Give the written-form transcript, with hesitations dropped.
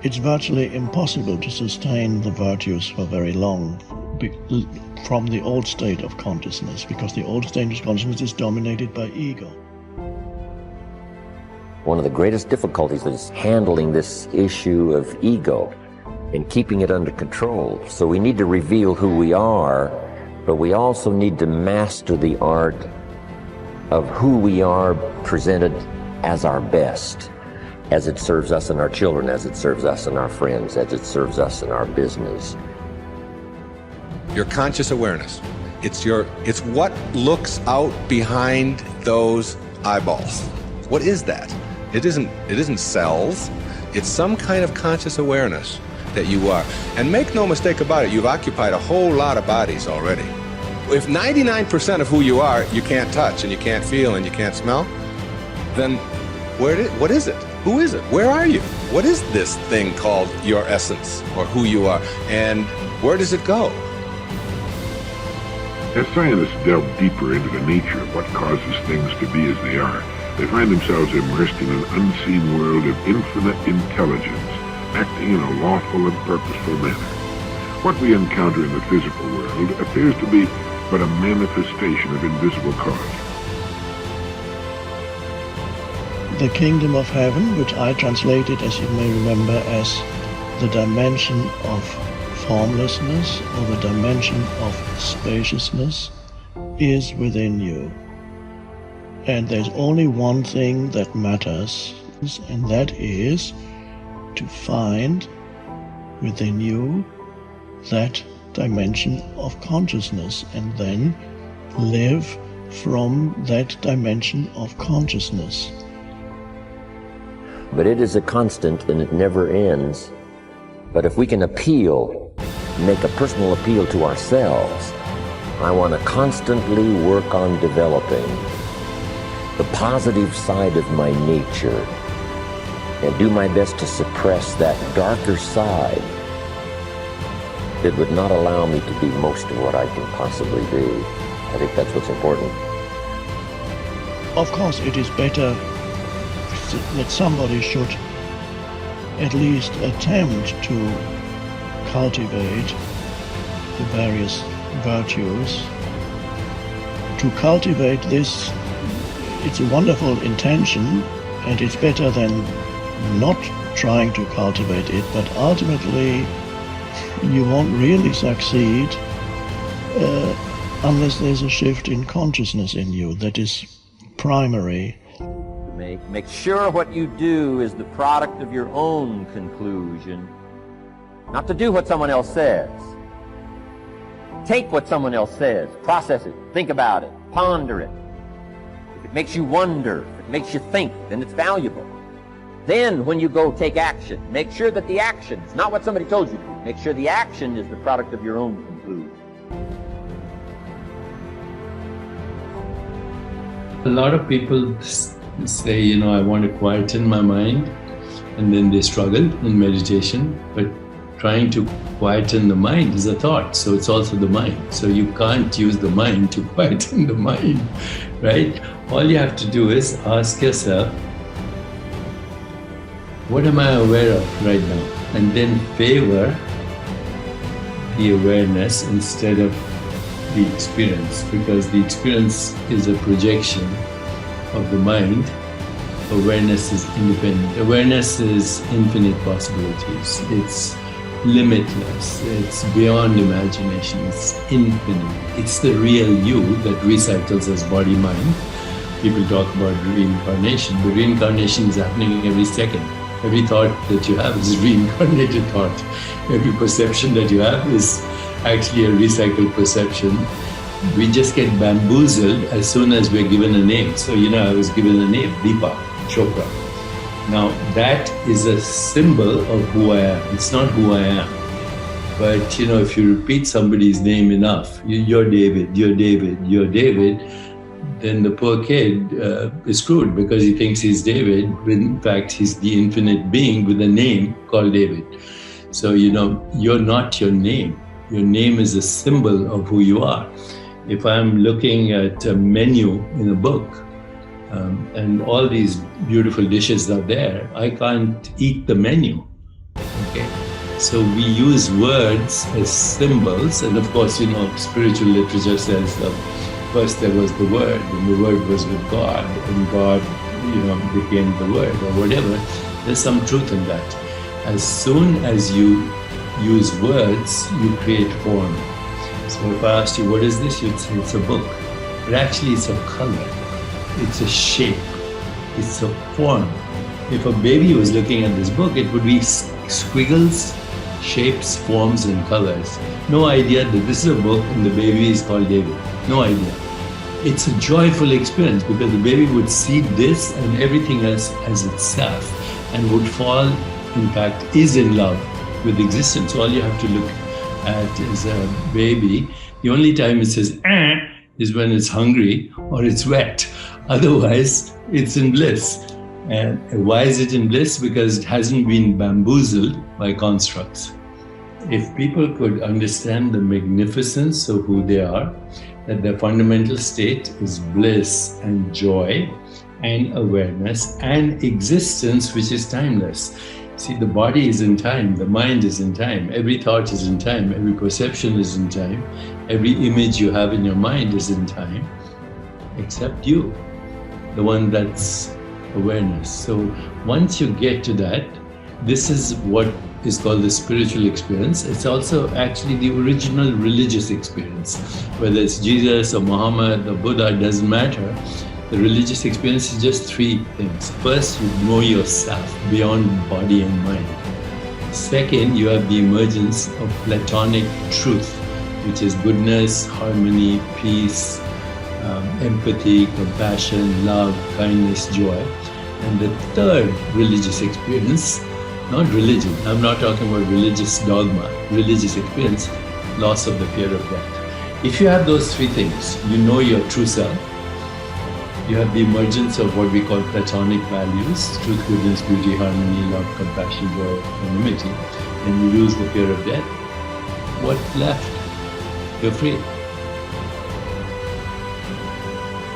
it's virtually impossible to sustain the virtues for very long from the old state of consciousness, because the old state of consciousness is dominated by ego. One of the greatest difficulties is handling this issue of ego and keeping it under control. So we need to reveal who we are, but we also need to master the art of who we are presented as our best, as it serves us and our children, as it serves us and our friends, as it serves us in our business. Your conscious awareness. It's what looks out behind those eyeballs. What is that? It isn't cells. It's some kind of conscious awareness that you are. And make no mistake about it, you've occupied a whole lot of bodies already. If 99% of who you are, you can't touch and you can't feel and you can't smell, then what is it? Who is it? Where are you? What is this thing called your essence, or who you are? And where does it go? As scientists delve deeper into the nature of what causes things to be as they are, they find themselves immersed in an unseen world of infinite intelligence, acting in a lawful and purposeful manner. What we encounter in the physical world appears to be but a manifestation of invisible cause. The kingdom of heaven, which I translated, as you may remember, as the dimension of formlessness or the dimension of spaciousness, is within you. And there's only one thing that matters, and that is to find within you that dimension of consciousness, and then live from that dimension of consciousness. But it is a constant and it never ends. But if we can appeal, make a personal appeal to ourselves, I want to constantly work on developing the positive side of my nature and do my best to suppress that darker side that would not allow me to be most of what I can possibly be. I think that's what's important. Of course, it is better that somebody should at least attempt to cultivate the various virtues. To cultivate this, it's a wonderful intention, and it's better than not trying to cultivate it, but ultimately you won't really succeed unless there's a shift in consciousness in you that is primary. Make sure what you do is the product of your own conclusion, not to do what someone else says. Take what someone else says, process it, think about it, ponder it. If it makes you wonder, if it makes you think, then it's valuable. Then when you go take action, make sure that the action is not what somebody told you to do. Make sure the action is the product of your own conclusion. A lot of people say, I want to quieten my mind, and then they struggle in meditation, but trying to quieten the mind is a thought, so it's also the mind. So you can't use the mind to quieten the mind, right? All you have to do is ask yourself, what am I aware of right now? And then favor the awareness instead of the experience, because the experience is a projection of the mind. Awareness is independent. Awareness is infinite possibilities. It's limitless. It's beyond imagination. It's infinite. It's the real you that recycles as body-mind. People talk about reincarnation, but reincarnation is happening every second. Every thought that you have is a reincarnated thought. Every perception that you have is actually a recycled perception. We just get bamboozled as soon as we're given a name. So, I was given a name, Deepak Chopra. Now, that is a symbol of who I am. It's not who I am. But, if you repeat somebody's name enough, you're David, you're David, you're David, then the poor kid is screwed because he thinks he's David, when in fact he's the infinite being with a name called David. So, you're not your name. Your name is a symbol of who you are. If I'm looking at a menu in a book, and all these beautiful dishes are there, I can't eat the menu. Okay, so we use words as symbols, and of course, spiritual literature says that first there was the Word, and the Word was with God, and God, became the Word, or whatever. There's some truth in that. As soon as you use words, you create form. So if I asked you, what is this? You'd say it's a book. But actually it's a color. It's a shape. It's a form. If a baby was looking at this book, it would be squiggles, shapes, forms, and colors. No idea that this is a book and the baby is called David. No idea. It's a joyful experience because the baby would see this and everything else as itself and would fall, in fact, is in love with existence. All you have to look at is a baby. The only time it says is when it's hungry or it's wet. Otherwise, it's in bliss. And why is it in bliss? Because it hasn't been bamboozled by constructs. If people could understand the magnificence of who they are, that their fundamental state is bliss and joy and awareness and existence, which is timeless. See, the body is in time, the mind is in time, every thought is in time, every perception is in time, every image you have in your mind is in time, except you, the one that's awareness. So once you get to that, this is what is called the spiritual experience. It's also actually the original religious experience. Whether it's Jesus or Muhammad or Buddha, it doesn't matter. The religious experience is just three things. First, you know yourself beyond body and mind. Second, you have the emergence of Platonic truth, which is goodness, harmony, peace, empathy, compassion, love, kindness, joy. And the third religious experience, not religion, I'm not talking about religious dogma, religious experience, loss of the fear of death. If you have those three things, you know your true self. You have the emergence of what we call Platonic values, truth, goodness, beauty, harmony, love, compassion, joy, equanimity, and you lose the fear of death. What's left? You're free.